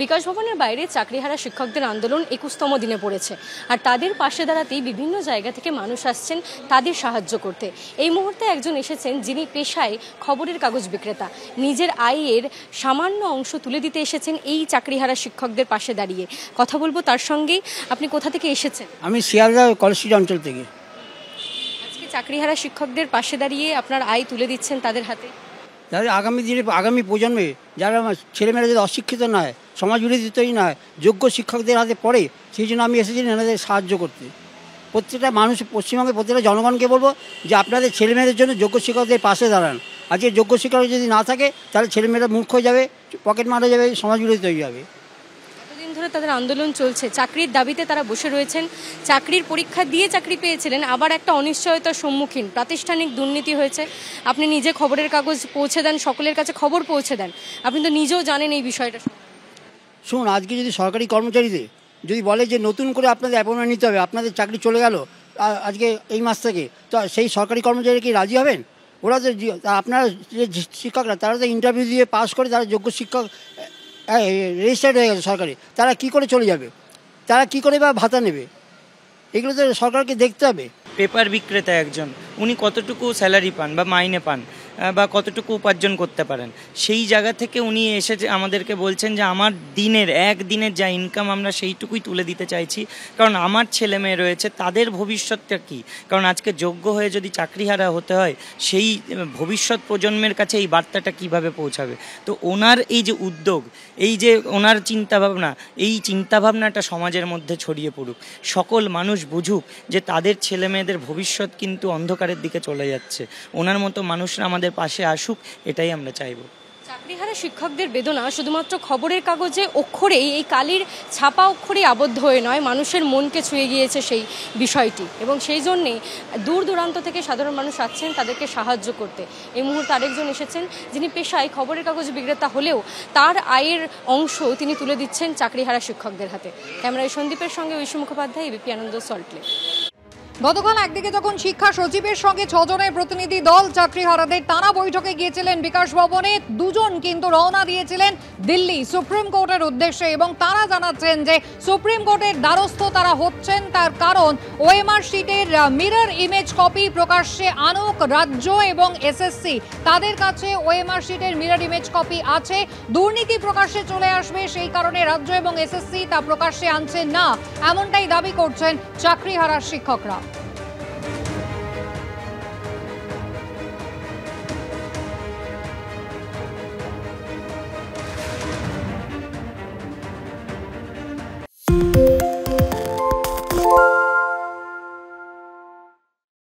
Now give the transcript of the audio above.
বিকাশ ভবনের বাইরে চাকরিহারা শিক্ষকদের আন্দোলন 21তম দিনে পড়েছে আর তাদের পাশে দাঁড়াতেই বিভিন্ন জায়গা থেকে মানুষ আসছেন তাদের সাহায্য করতে। এই মুহূর্তে একজন এসেছেন যিনি পেশায় খবরের কাগজ বিক্রেতা, নিজের আয়ের সামান্য অংশ তুলে দিতে এসেছেন এই চাকরিহারা শিক্ষকদের পাশে দাঁড়িয়ে। কথা বলবো তার সঙ্গেই। আপনি কোথা থেকে এসেছেন? আমি শিয়ালদা কলেজ স্ট্রিট অঞ্চল থেকে। আজকে চাকরিহারা শিক্ষকদের পাশে দাঁড়িয়ে আপনার আয় তুলে দিচ্ছেন তাদের হাতে। যাদের আগামী দিনে আগামী প্রজন্মে যারা ছেলেমেয়েরা যদি অশিক্ষিত নয়, সমাজ বিরোধী তৈরি নয়, যোগ্য শিক্ষকদের হাতে পড়ে, সেই জন্য আমি এসেছি এনাদের সাহায্য করতে। প্রত্যেকটা মানুষ পশ্চিমবঙ্গের প্রত্যেকটা জনগণকে বলবো যে আপনাদের ছেলেমেয়েদের জন্য যোগ্য শিক্ষকদের পাশে দাঁড়ান। আজকে যোগ্য শিক্ষক যদি না থাকে তাহলে ছেলেমেয়েরা মূর্খ হয়ে যাবে, পকেট মারা যাবে, সমাজ বিরোধী তৈরি হবে। এতদিন ধরে তাদের আন্দোলন চলছে, চাকরির দাবিতে তারা বসে রয়েছেন। চাকরির পরীক্ষা দিয়ে চাকরি পেয়েছিলেন, আবার একটা অনিশ্চয়তার সম্মুখীন, প্রাতিষ্ঠানিক দুর্নীতি হয়েছে। আপনি নিজে খবরের কাগজ পৌঁছে দেন, সকলের কাছে খবর পৌঁছে দেন, আপনি তো নিজেও জানেন এই বিষয়টা। শুনুন, আজকে যদি সরকারি কর্মচারীদের যদি বলে যে নতুন করে আপনাদের অ্যাপয়েন্টমেন্ট নিতে হবে, আপনাদের চাকরি চলে গেল আজকে এই মাস থেকে, তো সেই সরকারি কর্মচারী কি রাজি হবেন? ওরা তো আপনারা যে শিক্ষকরা তারা তো ইন্টারভিউ দিয়ে পাস করে তারা যোগ্য শিক্ষক রেজিস্টার্ড হয়ে গেছে সরকারি, তারা কি করে চলে যাবে? তারা কি করে বা ভাতা নেবে? এগুলো তো সরকারকে দেখতে হবে। পেপার বিক্রেতা একজন, উনি কতটুকু স্যালারি পান বা মাইনে পান বা কতটুকু উপার্জন করতে পারেন, সেই জায়গা থেকে উনি এসে আমাদেরকে বলছেন যে আমার একদিনের যা ইনকাম আমরা সেইটুকুই তুলে দিতে চাইছি, কারণ আমার ছেলে মেয়ে রয়েছে, তাদের ভবিষ্যৎটা কী? কারণ আজকে যোগ্য হয়ে যদি চাকরিহারা হতে হয়, সেই ভবিষ্যৎ প্রজন্মের কাছে এই বার্তাটা কিভাবে পৌঁছাবে? তো ওনার এই যে উদ্যোগ, এই যে ওনার চিন্তাভাবনা, এই চিন্তাভাবনাটা সমাজের মধ্যে ছড়িয়ে পড়ুক, সকল মানুষ বুঝুক যে তাদের ছেলে মেয়েদের ভবিষ্যৎ কিন্তু অন্ধকারের দিকে চলে যাচ্ছে। ওনার মতো মানুষরা আমাদের পাশে আসুক, এটাই আমরা চাইব। চাকরিহারা শিক্ষকদের বেদনা শুধুমাত্র খবরের কাগজে অক্ষরেই, এই কালির ছাপা অক্ষরেই আবদ্ধ হয়ে নয়, মানুষের মনকে ছুঁয়ে গিয়েছে সেই বিষয়টি, এবং সেই জন্যেই দূর দূরান্ত থেকে সাধারণ মানুষ আসছেন তাদেরকে সাহায্য করতে। এই মুহূর্তে আরেকজন এসেছেন যিনি পেশায় খবরের কাগজ বিক্রেতা হলেও তার আয়ের অংশ তিনি তুলে দিচ্ছেন চাকরিহারা শিক্ষকদের হাতে। ক্যামেরায় সন্দীপের সঙ্গে ঐশী মুখোপাধ্যায়, এবিপি আনন্দ, সল্টলেক। গতকাল একদিকে যখন শিক্ষা সচিবের সঙ্গে 6 জনের প্রতিনিধি দল চাকরিহারাদের টানা বৈঠকে গিয়েছিলেন বিকাশ ভবনে, দুজন কিন্তু রওনা দিয়েছিলেন দিল্লি সুপ্রিম কোর্টের উদ্দেশ্যে, এবং তারা জানাচ্ছেন যে সুপ্রিম কোর্টের দ্বারস্থ তারা হচ্ছেন তার কারণ ওএমআর শিটের মিরর ইমেজ কপি প্রকাশ্যে আনুক রাজ্য এবং এসএসসি। তাদের কাছে ওএমআর শিটের মিরর ইমেজ কপি আছে, দুর্নীতি প্রকাশ্যে চলে আসবে, সেই কারণে রাজ্য এবং এসএসসি তা প্রকাশ্যে আনছে না, এমনটাই দাবি করছেন চাকরিহারা শিক্ষকরা।